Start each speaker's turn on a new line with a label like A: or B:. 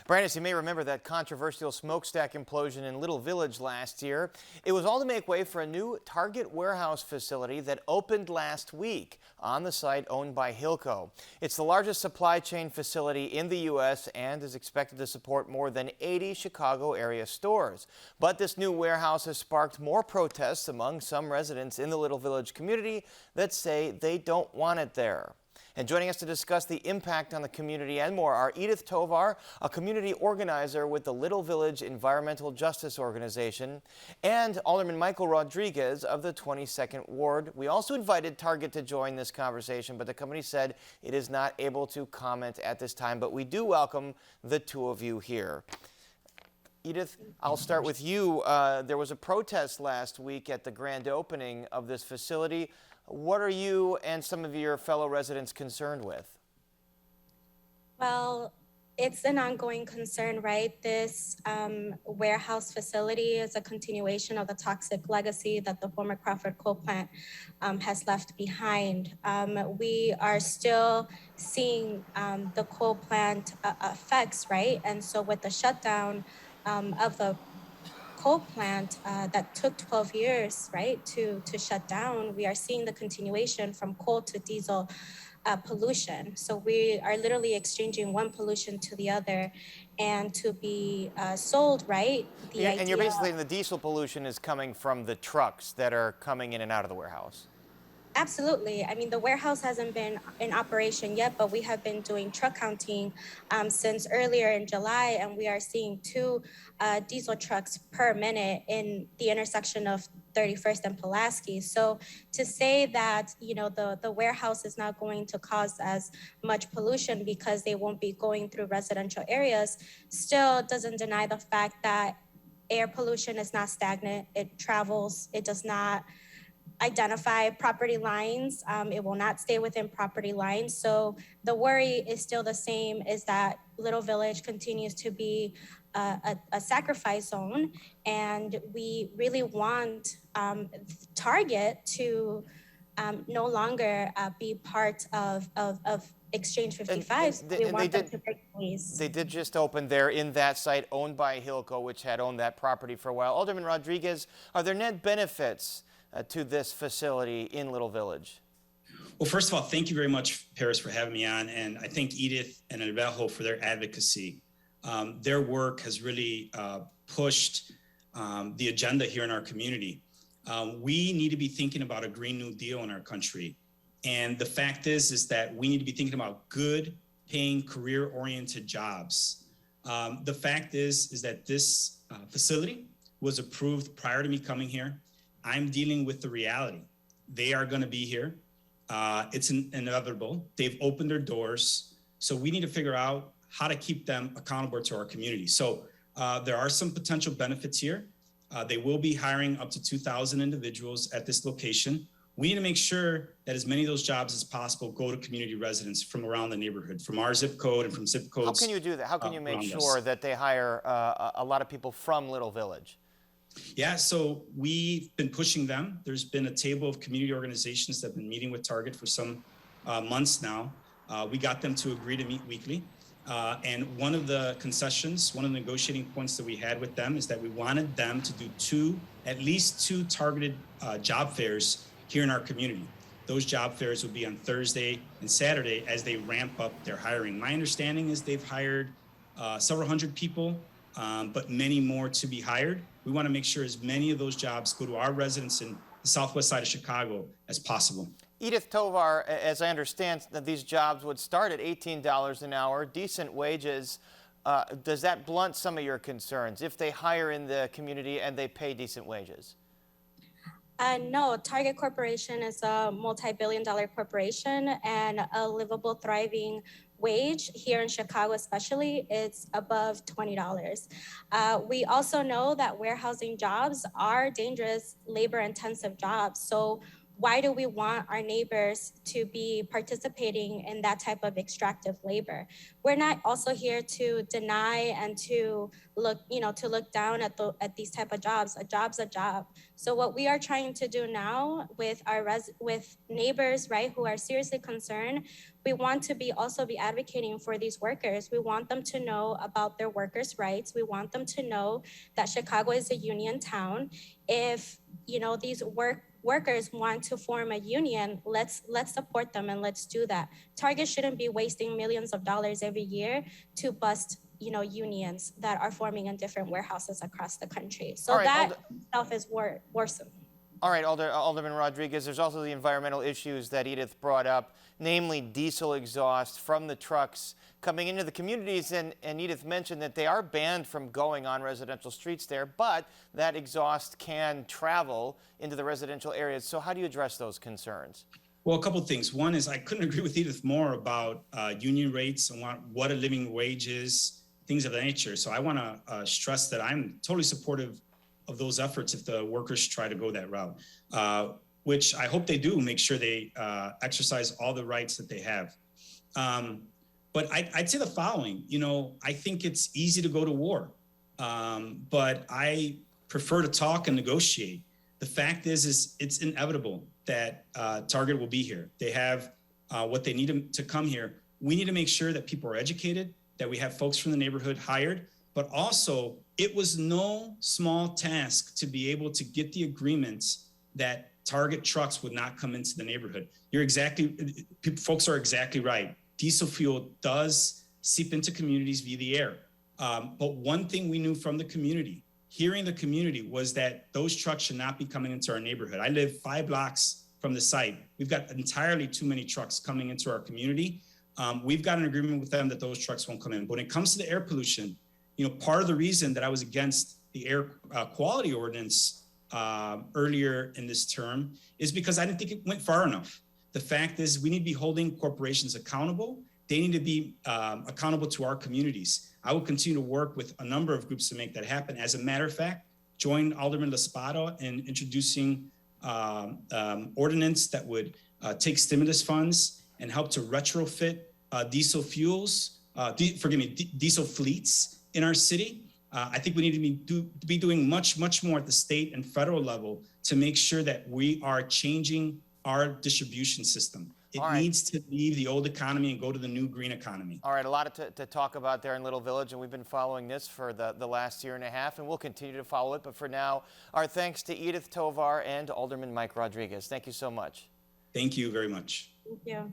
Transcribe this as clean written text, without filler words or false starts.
A: Brandis, you may remember that controversial smokestack implosion in Little Village last year. It was all to make way for a new Target warehouse facility that opened last week on the site owned by Hilco. It's the largest supply chain facility in the U.S. and is expected to support more than 80 Chicago area stores. But this new warehouse has sparked more protests among some residents in the Little Village community that say they don't want it there. And joining us to discuss the impact on the community and more are Edith Tovar, a community organizer with the Little Village Environmental Justice Organization, and Alderman Michael Rodriguez of the 22nd Ward. We also invited Target to join this conversation, but the company said it is not able to comment at this time. But we do welcome the two of you here. Edith, I'll start with you. There was a protest last week at the grand opening of this facility. What are you and some of your fellow residents concerned with?
B: Well, it's an ongoing concern, right? This warehouse facility is a continuation of the toxic legacy that the former Crawford coal plant has left behind. We are still seeing the coal plant effects, right? And so with the shutdown of the coal plant that took 12 years, right, to shut down, we are seeing the continuation from coal to diesel pollution. So we are literally exchanging one pollution to the other, and to be sold, right?
A: And you're basically saying the diesel pollution is coming from the trucks that are coming in and out of the warehouse.
B: Absolutely. I mean, the warehouse hasn't been in operation yet, but we have been doing truck counting since earlier in July, and we are seeing two diesel trucks per minute in the intersection of 31st and Pulaski. So to say that, you know, the warehouse is not going to cause as much pollution because they won't be going through residential areas still doesn't deny the fact that air pollution is not stagnant. It travels. It does not identify property lines. It will not stay within property lines. So the worry is still the same, is that Little Village continues to be a sacrifice zone. And we really want Target to no longer be part of Exchange 55. We want them to break ways.
A: They did just open there in that site owned by Hilco, which had owned that property for a while. Alderman Rodriguez, are there net benefits to this facility in Little Village?
C: Well, first of all, thank you very much, Paris, for having me on. And I thank Edith and Navajo for their advocacy. Their work has really pushed the agenda here in our community. We need to be thinking about a Green New Deal in our country. And the fact is that we need to be thinking about good paying career-oriented jobs. The fact is that this facility was approved prior to me coming here. I'm dealing with the reality. They are going to be here. It's inevitable. They've opened their doors. So we need to figure out how to keep them accountable to our community. So there are some potential benefits here. They will be hiring up to 2,000 individuals at this location. We need to make sure that as many of those jobs as possible go to community residents from around the neighborhood, from our zip code and from zip codes.
A: How can you do that? How can you make sure that they hire a lot of people from Little Village?
C: Yeah, so we've been pushing them. There's been a table of community organizations that have been meeting with Target for some months now. We got them to agree to meet weekly. And one of the concessions, one of the negotiating points that we had with them is that we wanted them to do at least two targeted job fairs here in our community. Those job fairs will be on Thursday and Saturday as they ramp up their hiring. My understanding is they've hired several hundred people, but many more to be hired. We want to make sure as many of those jobs go to our residents in the southwest side of Chicago as possible.
A: Edith Tovar, as I understand, that these jobs would start at $18 an hour, decent wages. Does that blunt some of your concerns if they hire in the community and they pay decent wages?
B: No, Target Corporation is a multi-billion-dollar corporation, and a livable, thriving wage here in Chicago especially, it's above $20. We also know that warehousing jobs are dangerous, labor-intensive jobs. So why do we want our neighbors to be participating in that type of extractive labor? We're not also here to deny and to look, to look down at these type of jobs. A job's a job. So what we are trying to do now with with neighbors, right, who are seriously concerned, we want to also be advocating for these workers. We want them to know about their workers' rights. We want them to know that Chicago is a union town. If these workers want to form a union, let's support them and let's do that. Target shouldn't be wasting millions of dollars every year to bust unions that are forming in different warehouses across the country. So that itself is worrisome.
A: All right, Alderman Rodriguez, there's also the environmental issues that Edith brought up, namely diesel exhaust from the trucks coming into the communities. And Edith mentioned that they are banned from going on residential streets there, but that exhaust can travel into the residential areas. So how do you address those concerns?
C: Well, a couple of things. One is I couldn't agree with Edith more about union rates and what a living wage is, things of that nature. So I want to stress that I'm totally supportive of those efforts if the workers try to go that route, which I hope they do, make sure they exercise all the rights that they have. But I'd say the following, I think it's easy to go to war, but I prefer to talk and negotiate. The fact is it's inevitable that Target will be here. They have what they need to come here. We need to make sure that people are educated, that we have folks from the neighborhood hired, but also it was no small task to be able to get the agreements that Target trucks would not come into the neighborhood. Folks are exactly right. Diesel fuel does seep into communities via the air. But one thing we knew from the community, hearing the community, was that those trucks should not be coming into our neighborhood. I live 5 blocks from the site. We've got entirely too many trucks coming into our community. We've got an agreement with them that those trucks won't come in. But when it comes to the air pollution, part of the reason that I was against the air quality ordinance earlier in this term is because I didn't think it went far enough. The fact is we need to be holding corporations accountable. They need to be accountable to our communities. I will continue to work with a number of groups to make that happen. As a matter of fact, join Alderman Laspada in introducing ordinance that would take stimulus funds and help to retrofit diesel fleets in our city. I think we need to be doing much more at the state and federal level to make sure that we are changing our distribution system. It needs to leave the old economy and go to the new green economy.
A: All right, a lot to talk about there in Little Village, and we've been following this for the last year and a half, and we'll continue to follow it. But for now, our thanks to Edith Tovar and Alderman Mike Rodriguez. Thank you so much.
C: Thank you very much.
B: Thank you.